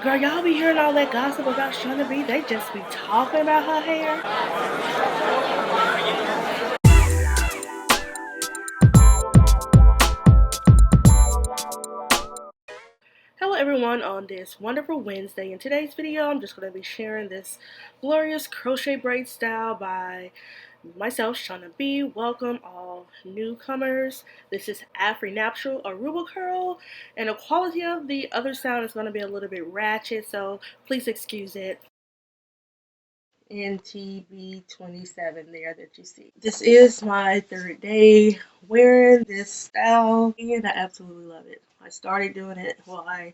Girl, y'all be hearing all that gossip about Shauna B. They just be talking about her hair. Hello everyone on this wonderful Wednesday. In today's video, I'm just going to be sharing this glorious crochet braid style by myself, Shauna B. Welcome all newcomers. This is Afri Naptural Aruba curl, and the quality of the other sound is going to be a little bit ratchet, so please excuse it. NTB27 there that you see. This is my third day wearing this style, and I absolutely love it. I started doing it, I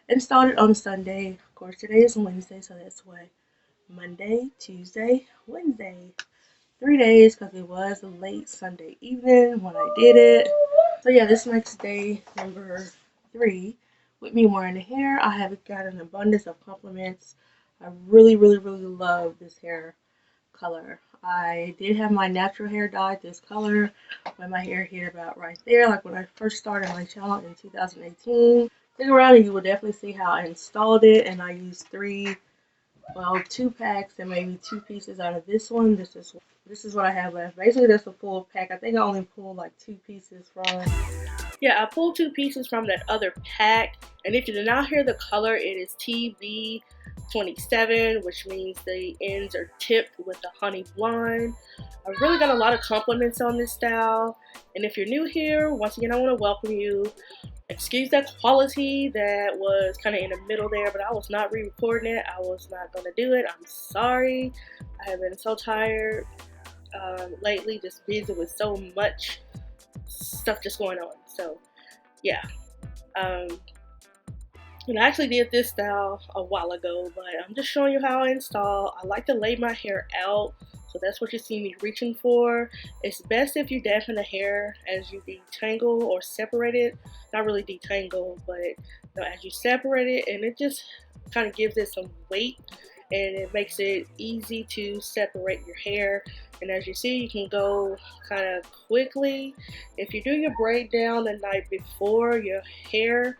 installed it on Sunday. Of course, today is Wednesday, so that's why Monday, Tuesday, Wednesday. 3 days because it was a late Sunday evening when I did it. So yeah, this makes day number 3 with me wearing the hair. I have got an abundance of compliments. I really love this hair color. I did have my natural hair dyed this color when my hair hit about right there, like when I first started my channel in 2018. Stick around and you will definitely see how I installed it, and I used 2 packs and maybe 2 pieces out of this one. This is what I have left. Basically, that's a full pack. I think I only pulled like 2 pieces from. Yeah, I pulled 2 pieces from that other pack. And if you did not hear the color, it is TB27, which means the ends are tipped with the honey blonde. I really got a lot of compliments on this style. And if you're new here, once again, I want to welcome you. Excuse that quality that was kind of in the middle there, but I was not re-recording it. I was not going to do it. I'm sorry. I have been so tired lately, just busy with so much stuff just going on. So yeah, and I actually did this style a while ago, but I'm just showing you how I install. I like to lay my hair out, so that's what you see me reaching for. It's best if you dampen the hair as you detangle or separate it. Not really detangle, but as you separate it, and it just kind of gives it some weight, and it makes it easy to separate your hair. And as you see, you can go kind of quickly. If you do your braid down the night before, your hair,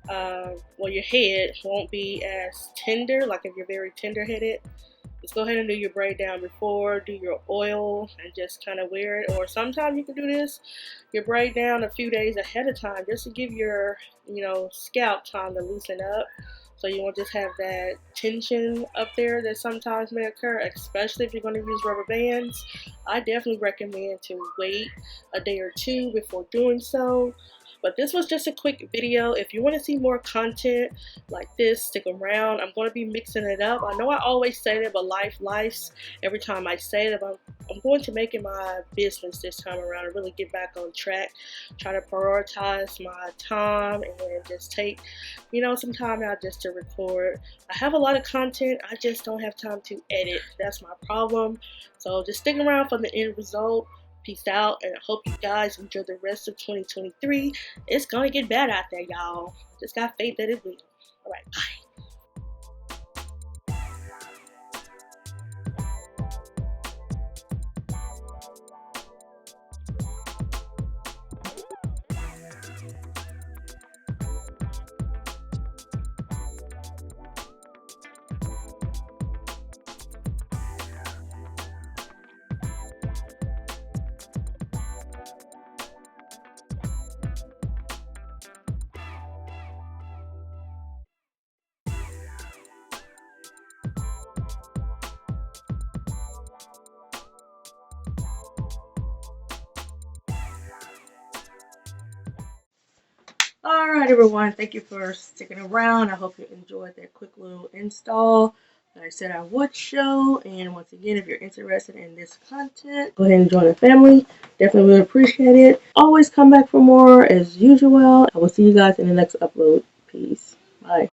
your head won't be as tender, like if you're very tender headed. Just go ahead and do your braid down before, do your oil, and just kind of wear it. Or sometimes you can do your braid down a few days ahead of time, just to give your, scalp time to loosen up. So you won't just have that tension up there that sometimes may occur, especially if you're going to use rubber bands. I definitely recommend to wait a day or 2 before doing so. But this was just a quick video. If you want to see more content like this, stick around. I'm going to be mixing it up. I know I always say that, but life every time I say it. I'm going to make it my business this time around and really get back on track. Try to prioritize my time and just take, some time out just to record. I have a lot of content. I just don't have time to edit. That's my problem. So just stick around for the end result. Peace out, and I hope you guys enjoy the rest of 2023. It's gonna get bad out there, y'all. Just got faith that it will. Alright, bye. Alright everyone, thank you for sticking around. I hope you enjoyed that quick little install that I said I would show. And once again, if you're interested in this content, go ahead and join the family. Definitely really appreciate it. Always come back for more as usual. I will see you guys in the next upload. Peace. Bye.